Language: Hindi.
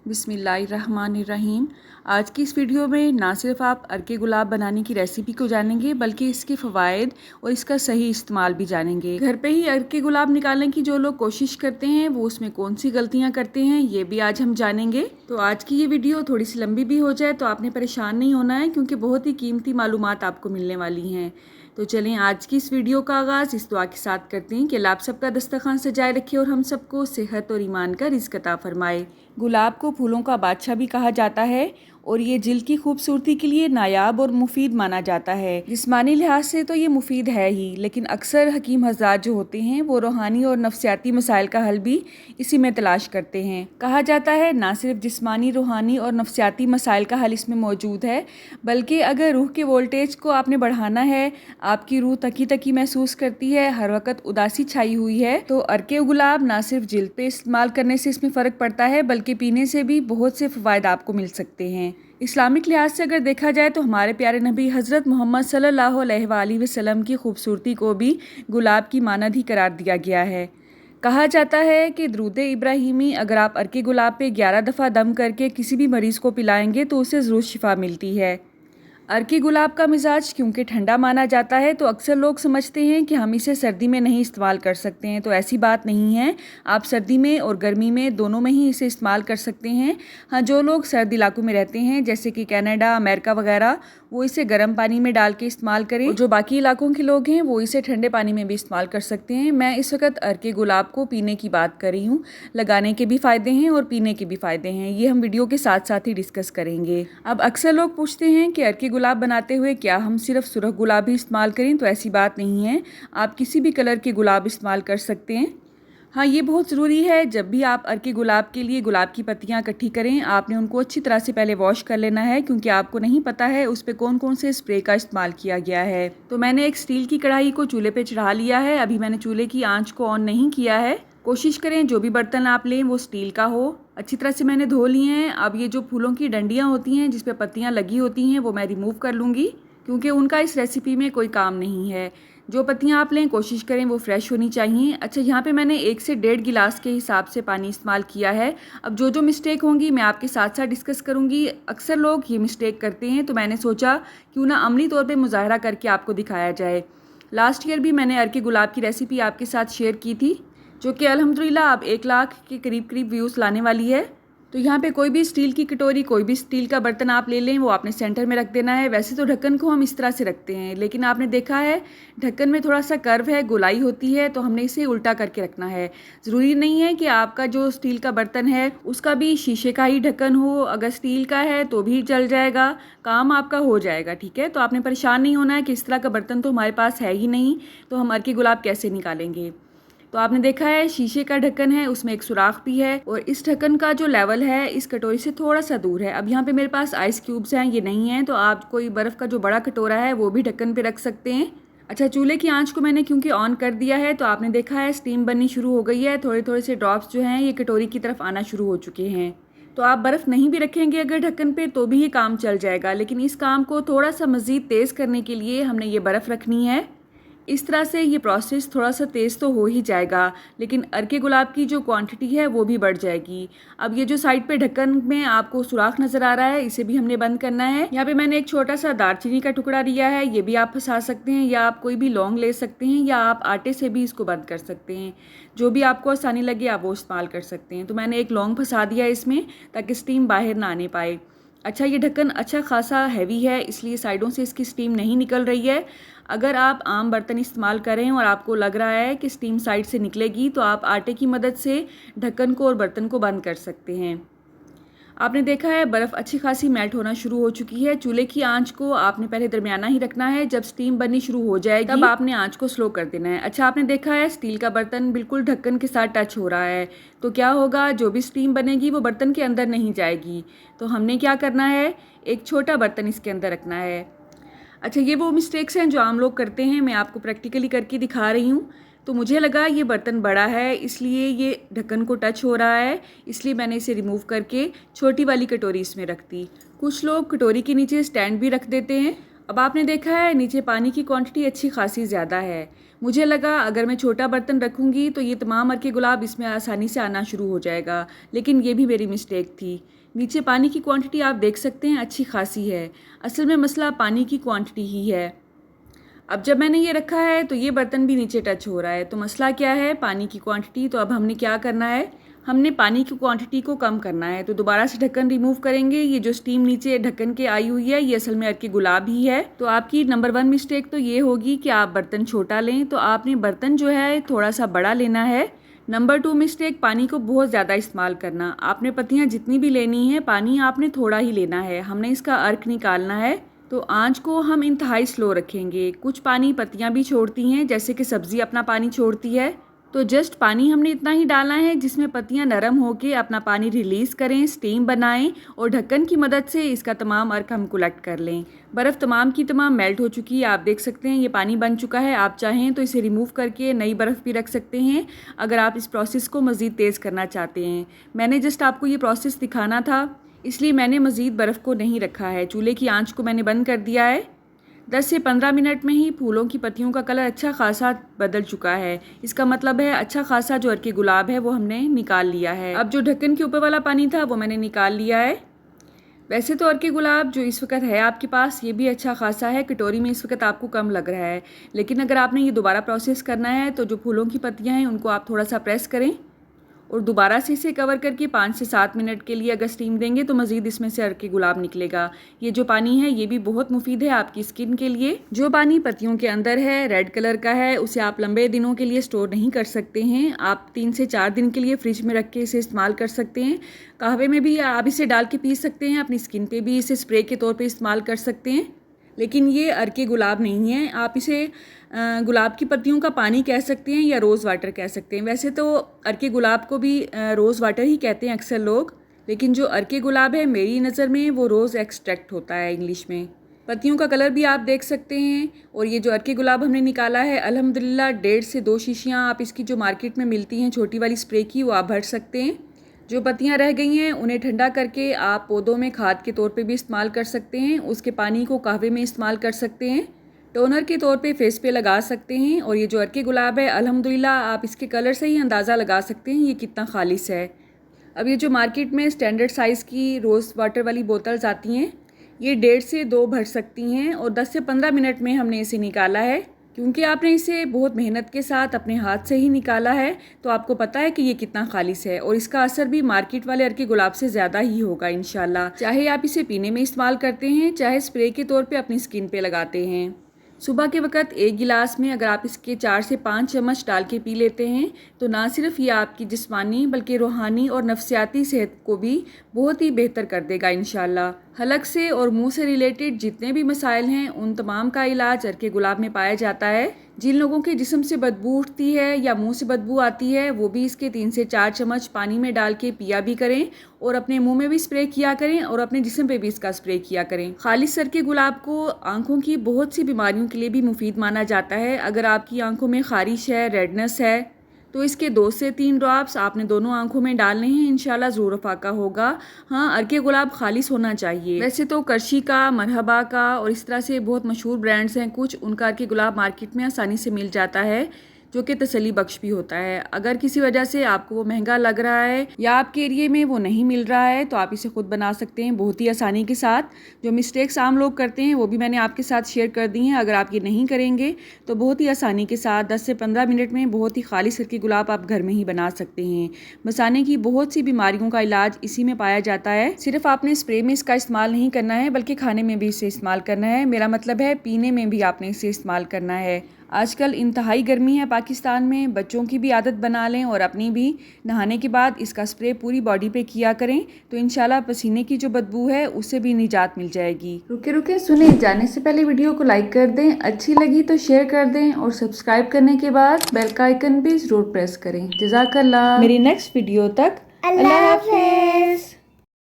बिस्मिल्लाहिर्रहमानिर्रहीम। आज की इस वीडियो में ना सिर्फ आप अर्के गुलाब बनाने की रेसिपी को जानेंगे बल्कि इसके फ़वाइद और इसका सही इस्तेमाल भी जानेंगे। घर पे ही अर्के गुलाब निकालने की जो लोग कोशिश करते हैं वो उसमें कौन सी गलतियां करते हैं ये भी आज हम जानेंगे। तो आज की ये वीडियो थोड़ी सी लंबी भी हो जाए तो आपने परेशान नहीं होना है, क्योंकि बहुत ही कीमती मालूमात आपको मिलने वाली हैं। तो चलें आज की इस वीडियो का आगाज़ इस दुआ के साथ करते हैं कि अल्लाह आप सबका दस्तरखान सजाए रखे और हम सबको सेहत और ईमान का रिज़्क़ अता फरमाए। गुलाब को फूलों का बादशाह भी कहा जाता है और ये जिल्द की खूबसूरती के लिए नायाब और मुफीद माना जाता है। जिस्मानी लिहाज से तो ये मुफीद है ही, लेकिन अक्सर हकीम हज़रात जो होते हैं वो रूहानी और नफ्सियाती मसाइल का हल भी इसी में तलाश करते हैं। कहा जाता है ना सिर्फ जिस्मानी, रूहानी और नफ्सियाती मसाइल का हल इसमें मौजूद है, बल्कि अगर रूह के वोल्टेज को आपने बढ़ाना है, आपकी रूह तकी तकी महसूस करती है, हर वक्त उदासी छाई हुई है, तो अर्के गुलाब ना सिर्फ जिल्द पे इस्तेमाल करने से इसमें फ़र्क पड़ता है बल्कि पीने से भी बहुत से फ़वाइद आपको मिल सकते हैं। इस्लामिक लिहाज से अगर देखा जाए तो हमारे प्यारे नबी हज़रत मोहम्मद सल्लल्लाहु अलैहि वसल्लम की खूबसूरती को भी गुलाब की मानद ही करार दिया गया है। कहा जाता है कि दरूद इब्राहिमी अगर आप अर्के गुलाब पे 11 दफ़ा दम करके किसी भी मरीज़ को पिलाएंगे तो उसे ज़रूर शिफा मिलती है। अर्के गुलाब का मिजाज क्योंकि ठंडा माना जाता है तो अक्सर लोग समझते हैं कि हम इसे सर्दी में नहीं इस्तेमाल कर सकते हैं, तो ऐसी बात नहीं है। आप सर्दी में और गर्मी में दोनों में ही इसे इस्तेमाल कर सकते हैं। हाँ, जो लोग सर्द इलाकों में रहते हैं जैसे कि कनाडा, अमेरिका वगैरह, वो इसे गर्म पानी में डाल के इस्तेमाल करें, और जो बाकी इलाकों के लोग हैं वो इसे ठंडे पानी में भी इस्तेमाल कर सकते हैं। मैं इस वक्त अर्के गुलाब को पीने की बात कर रही हूँ। लगाने के भी फ़ायदे हैं और पीने के भी फ़ायदे हैं, ये हम वीडियो के साथ साथ ही डिस्कस करेंगे। अब अक्सर लोग पूछते हैं कि अर्के गुलाब बनाते हुए क्या हम सिर्फ सुरख गुलाब ही इस्तेमाल करें, तो ऐसी बात नहीं है। आप किसी भी कलर के गुलाब इस्तेमाल कर सकते हैं। हाँ, ये बहुत ज़रूरी है, जब भी आप अर्के गुलाब के लिए गुलाब की पत्तियाँ इकट्ठी करें आपने उनको अच्छी तरह से पहले वॉश कर लेना है, क्योंकि आपको नहीं पता है उस पर कौन कौन से स्प्रे का इस्तेमाल किया गया है। तो मैंने एक स्टील की कढ़ाई को चूल्हे पे चढ़ा लिया है। अभी मैंने चूल्हे की आंच को ऑन नहीं किया है। कोशिश करें जो भी बर्तन आप लें वो स्टील का हो। अच्छी तरह से मैंने धो लिए हैं। अब ये जो फूलों की डंडियाँ होती हैं जिस पे पत्तियाँ लगी होती हैं वो मैं रिमूव कर लूँगी, क्योंकि उनका इस रेसिपी में कोई काम नहीं है। जो पत्तियाँ आप लें कोशिश करें वो फ्रेश होनी चाहिए। अच्छा, यहाँ पे मैंने 1 से 1.5 गिलास के हिसाब से पानी इस्तेमाल किया है। अब जो जो मिस्टेक होंगी मैं आपके साथ साथ डिस्कस करूँगी। अक्सर लोग ये मिस्टेक करते हैं, तो मैंने सोचा क्यों ना अमली तौर पे मुज़ाहरा करके आपको दिखाया जाए। लास्ट ईयर भी मैंने अर्के गुलाब की रेसिपी आपके साथ शेयर की थी, जो कि अल्हम्दुलिल्लाह अब 1 लाख के करीब व्यूज़ लाने वाली है। तो यहाँ पे कोई भी स्टील की कटोरी, कोई भी स्टील का बर्तन आप ले लें, वो आपने सेंटर में रख देना है। वैसे तो ढक्कन को हम इस तरह से रखते हैं, लेकिन आपने देखा है ढक्कन में थोड़ा सा कर्व है, गोलाई होती है, तो हमने इसे उल्टा करके रखना है। ज़रूरी नहीं है कि आपका जो स्टील का बर्तन है उसका भी शीशे का ही ढक्कन हो, अगर स्टील का है तो भी चल जाएगा, काम आपका हो जाएगा। ठीक है, तो आपने परेशान नहीं होना है कि इस तरह का बर्तन तो हमारे पास है ही नहीं, तो हम अर्के गुलाब कैसे निकालेंगे। तो आपने देखा है शीशे का ढक्कन है, उसमें एक सुराख भी है, और इस ढक्कन का जो लेवल है इस कटोरी से थोड़ा सा दूर है। अब यहाँ पे मेरे पास आइस क्यूब्स हैं, ये नहीं है, तो आप कोई बर्फ़ का जो बड़ा कटोरा है वो भी ढक्कन पे रख सकते हैं। अच्छा, चूल्हे की आंच को मैंने क्योंकि ऑन कर दिया है तो आपने देखा है स्टीम बननी शुरू हो गई है। थोड़े थोड़े से ड्रॉप्स जो हैं ये कटोरी की तरफ आना शुरू हो चुके हैं। तो आप बर्फ़ नहीं भी रखेंगे अगर ढक्कन पे तो भी ये काम चल जाएगा, लेकिन इस काम को थोड़ा सा मज़ीद तेज़ करने के लिए हमने ये बर्फ़ रखनी है। इस तरह से ये प्रोसेस थोड़ा सा तेज़ तो हो ही जाएगा, लेकिन अर्के गुलाब की जो क्वांटिटी है वो भी बढ़ जाएगी। अब ये जो साइड पे ढक्कन में आपको सुराख नज़र आ रहा है इसे भी हमने बंद करना है। यहाँ पे मैंने एक छोटा सा दालचीनी का टुकड़ा लिया है, ये भी आप फंसा सकते हैं, या आप कोई भी लौंग ले सकते हैं, या आप आटे से भी इसको बंद कर सकते हैं। जो भी आपको आसानी लगे आप वो इस्तेमाल कर सकते हैं। तो मैंने एक लौंग फंसा दिया इसमें ताकि स्टीम बाहर ना आने पाए। अच्छा, ये ढक्कन अच्छा खासा हैवी है, इसलिए साइडों से इसकी स्टीम नहीं निकल रही है। अगर आप आम बर्तन इस्तेमाल करें और आपको लग रहा है कि स्टीम साइड से निकलेगी तो आप आटे की मदद से ढक्कन को और बर्तन को बंद कर सकते हैं। आपने देखा है बर्फ़ अच्छी खासी मेल्ट होना शुरू हो चुकी है। चूल्हे की आंच को आपने पहले दरमियाना ही रखना है, जब स्टीम बननी शुरू हो जाएगी तब आपने आंच को स्लो कर देना है। अच्छा, आपने देखा है स्टील का बर्तन बिल्कुल ढक्कन के साथ टच हो रहा है, तो क्या होगा, जो भी स्टीम बनेगी वो बर्तन के अंदर नहीं जाएगी। तो हमने क्या करना है, एक छोटा बर्तन इसके अंदर रखना है। अच्छा, ये वो मिस्टेक्स हैं जो आम लोग करते हैं, मैं आपको प्रैक्टिकली करके दिखा रही हूँ। तो मुझे लगा ये बर्तन बड़ा है इसलिए ये ढक्कन को टच हो रहा है, इसलिए मैंने इसे रिमूव करके छोटी वाली कटोरी इसमें रख दी। कुछ लोग कटोरी के नीचे स्टैंड भी रख देते हैं। अब आपने देखा है नीचे पानी की क्वांटिटी अच्छी खासी ज़्यादा है। मुझे लगा अगर मैं छोटा बर्तन रखूँगी तो ये तमाम अर्के गुलाब इसमें आसानी से आना शुरू हो जाएगा, लेकिन ये भी मेरी मिस्टेक थी। नीचे पानी की क्वांटिटी आप देख सकते हैं अच्छी खासी है। असल में मसला पानी की क्वांटिटी ही है। अब जब मैंने ये रखा है तो ये बर्तन भी नीचे टच हो रहा है, तो मसला क्या है? पानी की क्वांटिटी। तो अब हमने क्या करना है, हमने पानी की क्वांटिटी को कम करना है। तो दोबारा से ढक्कन रिमूव करेंगे। ये जो स्टीम नीचे ढक्कन के आई हुई है ये असल में अर्के गुलाब ही है। तो आपकी नंबर 1 मिस्टेक तो ये होगी कि आप बर्तन छोटा लें, तो आपने बर्तन जो है थोड़ा सा बड़ा लेना है। नंबर 2 मिस्टेक, पानी को बहुत ज़्यादा इस्तेमाल करना। आपने पत्तियाँ जितनी भी लेनी है पानी आपने थोड़ा ही लेना है। हमने इसका अर्क निकालना है, तो आंच को हम इंतहाई स्लो रखेंगे। कुछ पानी पत्तियाँ भी छोड़ती हैं, जैसे कि सब्ज़ी अपना पानी छोड़ती है। तो जस्ट पानी हमने इतना ही डालना है जिसमें पत्तियाँ नरम होकर अपना पानी रिलीज़ करें, स्टीम बनाएं और ढक्कन की मदद से इसका तमाम अर्क हम कलेक्ट कर लें। बर्फ़ तमाम की तमाम मेल्ट हो चुकी है, आप देख सकते हैं ये पानी बन चुका है। आप चाहें तो इसे रिमूव करके नई बर्फ़ भी रख सकते हैं अगर आप इस प्रोसेस को मज़ीद तेज़ करना चाहते हैं। मैंने जस्ट आपको ये प्रोसेस दिखाना था, इसलिए मैंने मज़ीद बर्फ़ को नहीं रखा है। चूल्हे की आंच को मैंने बंद कर दिया है। 10 से 15 मिनट में ही फूलों की पत्तियों का कलर अच्छा खासा बदल चुका है। इसका मतलब है अच्छा खासा जो अर्के गुलाब है वो हमने निकाल लिया है। अब जो ढक्कन के ऊपर वाला पानी था वो मैंने निकाल लिया है। वैसे तो अर्के गुलाब जो इस वक्त है आपके पास ये भी अच्छा खासा है, कटोरी में इस वक्त आपको कम लग रहा है, लेकिन अगर आपने ये दोबारा प्रोसेस करना है तो जो फूलों की पत्तियाँ हैं उनको आप थोड़ा सा प्रेस करें और दोबारा से इसे कवर करके 5 से 7 मिनट के लिए अगर स्टीम देंगे तो मज़ीद इसमें से अर्के गुलाब निकलेगा। ये जो पानी है ये भी बहुत मुफीद है आपकी स्किन के लिए। जो पानी पत्तियों के अंदर है, रेड कलर का है, उसे आप लंबे दिनों के लिए स्टोर नहीं कर सकते हैं। आप 3 से 4 दिन के लिए फ्रिज में रख के इसे इस्तेमाल कर सकते हैं। कहवे में भी आप इसे डाल के पी सकते हैं, अपनी स्किन पर भी इसे स्प्रे के तौर पर इस्तेमाल कर सकते हैं। लेकिन ये अर्के गुलाब नहीं है, आप इसे गुलाब की पत्तियों का पानी कह सकते हैं या रोज़ वाटर कह सकते हैं। वैसे तो अर्के गुलाब को भी रोज़ वाटर ही कहते हैं अक्सर लोग, लेकिन जो अर्के गुलाब है मेरी नज़र में वो रोज़ एक्सट्रैक्ट होता है इंग्लिश में। पत्तियों का कलर भी आप देख सकते हैं। और ये जो अर्के गुलाब हमने निकाला है अल्हम्दुलिल्लाह 1.5 से 2 शीशियाँ आप इसकी जो मार्केट में मिलती हैं छोटी वाली स्प्रे की वो आप भर सकते हैं। जो पत्तियां रह गई हैं उन्हें ठंडा करके आप पौधों में खाद के तौर पे भी इस्तेमाल कर सकते हैं। उसके पानी को कहवे में इस्तेमाल कर सकते हैं, टोनर के तौर पे फेस पे लगा सकते हैं। और ये जो अर्के गुलाब है अल्हम्दुलिल्लाह आप इसके कलर से ही अंदाज़ा लगा सकते हैं ये कितना खालिस है। अब ये जो मार्केट में स्टैंडर्ड साइज़ की रोज़ वाटर वाली बोतल्स आती हैं ये 1.5 से 2 भर सकती हैं और 10 से 15 मिनट में हमने इसे निकाला है। क्योंकि आपने इसे बहुत मेहनत के साथ अपने हाथ से ही निकाला है तो आपको पता है कि ये कितना खालिस है और इसका असर भी मार्केट वाले अर्के गुलाब से ज़्यादा ही होगा इंशाल्लाह। चाहे आप इसे पीने में इस्तेमाल करते हैं, चाहे स्प्रे के तौर पे अपनी स्किन पे लगाते हैं। सुबह के वक्त 1 गिलास में अगर आप इसके 4 से 5 चम्मच डाल के पी लेते हैं तो ना सिर्फ ये आपकी जिस्मानी बल्कि रूहानी और नफ्सियाती सेहत को भी बहुत ही बेहतर कर देगा इंशाल्लाह। हलक से और मुंह से रिलेटेड जितने भी मसाइल हैं उन तमाम का इलाज अर्के गुलाब में पाया जाता है। जिन लोगों के जिस्म से बदबू उठती है या मुंह से बदबू आती है वो भी इसके 3 से 4 चम्मच पानी में डाल के पिया भी करें और अपने मुंह में भी स्प्रे किया करें और अपने जिस्म पे भी इसका स्प्रे किया करें। खालिस अर्के गुलाब को आंखों की बहुत सी बीमारियों के लिए भी मुफीद माना जाता है। अगर आपकी आंखों में खारिश है, रेडनेस है, तो इसके 2 से 3 ड्रॉप्स आपने दोनों आंखों में डालने हैं, इंशाल्लाह ज़रूर फाका होगा। हाँ, अर्के गुलाब खालिस होना चाहिए। वैसे तो करशी का, मरहबा का और इस तरह से बहुत मशहूर ब्रांड्स हैं कुछ, उनका अर्के गुलाब मार्केट में आसानी से मिल जाता है जो कि तसल्ली बख्श भी होता है। अगर किसी वजह से आपको वो महंगा लग रहा है या आपके एरिए में वो नहीं मिल रहा है तो आप इसे खुद बना सकते हैं बहुत ही आसानी के साथ। जो मिस्टेक्स आम लोग करते हैं वो भी मैंने आपके साथ शेयर कर दी हैं। अगर आप ये नहीं करेंगे तो बहुत ही आसानी के साथ 10 से 15 मिनट में बहुत ही खालिस अर्के गुलाब आप घर में ही बना सकते हैं। मसाने की बहुत सी बीमारियों का इलाज इसी में पाया जाता है। सिर्फ आपने स्प्रे में इसका इस्तेमाल नहीं करना है बल्कि खाने में भी इसे इस्तेमाल करना है। मेरा मतलब है पीने में भी आपने इसे इस्तेमाल करना है। आजकल इंतहाई गर्मी है पाकिस्तान में, बच्चों की भी आदत बना लें और अपनी भी। नहाने के बाद इसका स्प्रे पूरी बॉडी पे किया करें तो इंशाल्लाह पसीने की जो बदबू है उससे भी निजात मिल जाएगी। रुके रुके सुने, जाने से पहले वीडियो को लाइक कर दें, अच्छी लगी तो शेयर कर दें और सब्सक्राइब करने के बाद बेल का आइकन भी जरूर प्रेस करें। जज़ाकल्लाह। मेरी नेक्स्ट वीडियो तक अल्लाह हाफिज़।